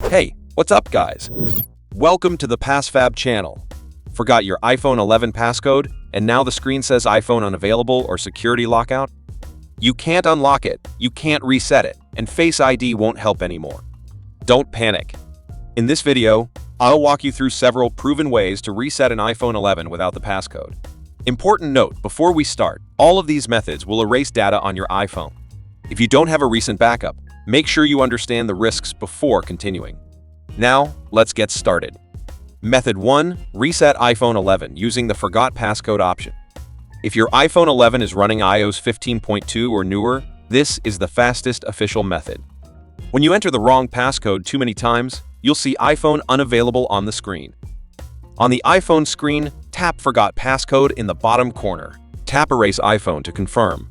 Hey, what's up guys? Welcome to the PassFab channel. Forgot your iPhone 11 passcode and now the screen says iPhone unavailable or security lockout? You can't unlock it, you can't reset it, and Face ID won't help anymore. Don't panic. In this video, I'll walk you through several proven ways to reset an iPhone 11 without the passcode. Important note, before we start, all of these methods will erase data on your iPhone. If you don't have a recent backup, make sure you understand the risks before continuing. Now, let's get started. Method 1. Reset iPhone 11 using the Forgot Passcode option. If your iPhone 11 is running iOS 15.2 or newer, this is the fastest official method. When you enter the wrong passcode too many times, you'll see iPhone unavailable on the screen. On the iPhone screen, tap Forgot Passcode in the bottom corner. Tap Erase iPhone to confirm.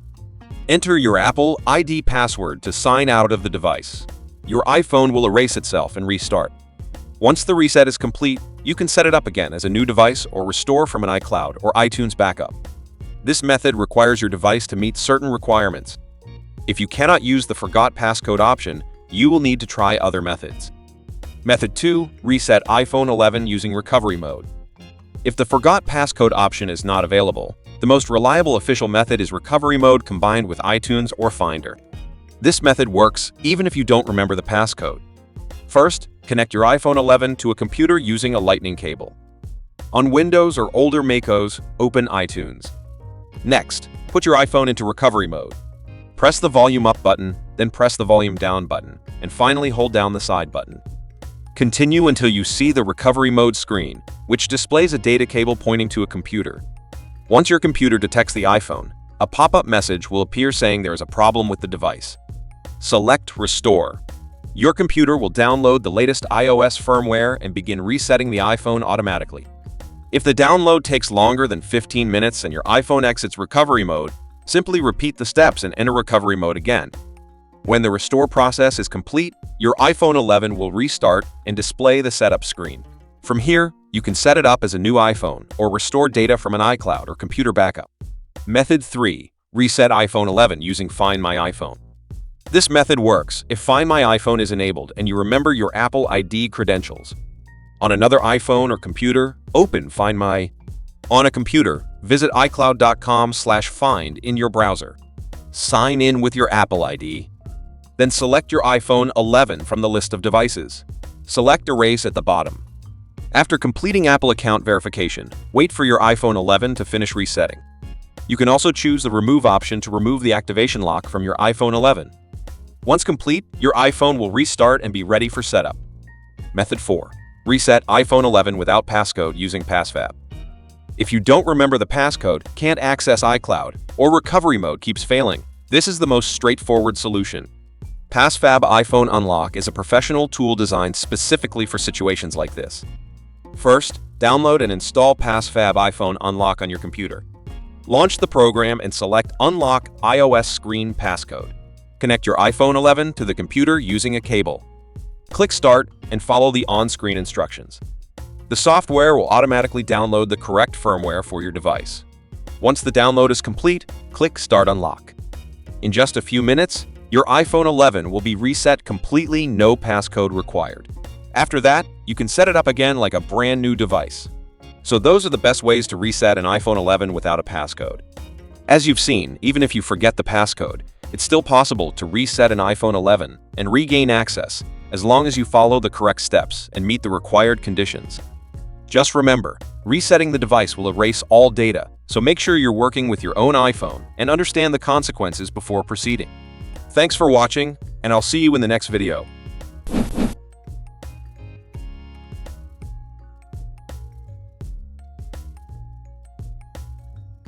Enter your Apple ID password to sign out of the device. Your iPhone will erase itself and restart. Once the reset is complete, you can set it up again as a new device or restore from an iCloud or iTunes backup. This method requires your device to meet certain requirements. If you cannot use the Forgot Passcode option, you will need to try other methods. Method 2. Reset iPhone 11 using recovery mode. If the Forgot Passcode option is not available, the most reliable official method is recovery mode combined with iTunes or Finder. This method works even if you don't remember the passcode. First, connect your iPhone 11 to a computer using a lightning cable. On Windows or older MacOS, open iTunes. Next, put your iPhone into recovery mode. Press the volume up button, then press the volume down button, and finally hold down the side button. Continue until you see the recovery mode screen, which displays a data cable pointing to a computer. Once your computer detects the iPhone, a pop-up message will appear saying there is a problem with the device. Select Restore. Your computer will download the latest iOS firmware and begin resetting the iPhone automatically. If the download takes longer than 15 minutes and your iPhone exits recovery mode, simply repeat the steps and enter recovery mode again. When the restore process is complete, your iPhone 11 will restart and display the setup screen. From here, you can set it up as a new iPhone or restore data from an iCloud or computer backup. Method 3. Reset iPhone 11 using Find My iPhone. This method works if Find My iPhone is enabled and you remember your Apple ID credentials. On another iPhone or computer, open Find My. On a computer, visit iCloud.com/find in your browser. Sign in with your Apple ID. Then select your iPhone 11 from the list of devices. Select Erase at the bottom. After completing Apple account verification, wait for your iPhone 11 to finish resetting. You can also choose the Remove option to remove the activation lock from your iPhone 11. Once complete, your iPhone will restart and be ready for setup. Method 4. Reset iPhone 11 without passcode using PassFab. If you don't remember the passcode, can't access iCloud, or recovery mode keeps failing, this is the most straightforward solution. PassFab iPhone Unlock is a professional tool designed specifically for situations like this. First, download and install PassFab iPhone Unlock on your computer. Launch the program and select Unlock iOS Screen Passcode. Connect your iPhone 11 to the computer using a cable. Click Start and follow the on-screen instructions. The software will automatically download the correct firmware for your device. Once the download is complete, click Start Unlock. In just a few minutes, your iPhone 11 will be reset completely, no passcode required. After that, you can set it up again like a brand new device. So those are the best ways to reset an iPhone 11 without a passcode. As you've seen, even if you forget the passcode, it's still possible to reset an iPhone 11 and regain access as long as you follow the correct steps and meet the required conditions. Just remember, resetting the device will erase all data, so make sure you're working with your own iPhone and understand the consequences before proceeding. Thanks for watching, and I'll see you in the next video.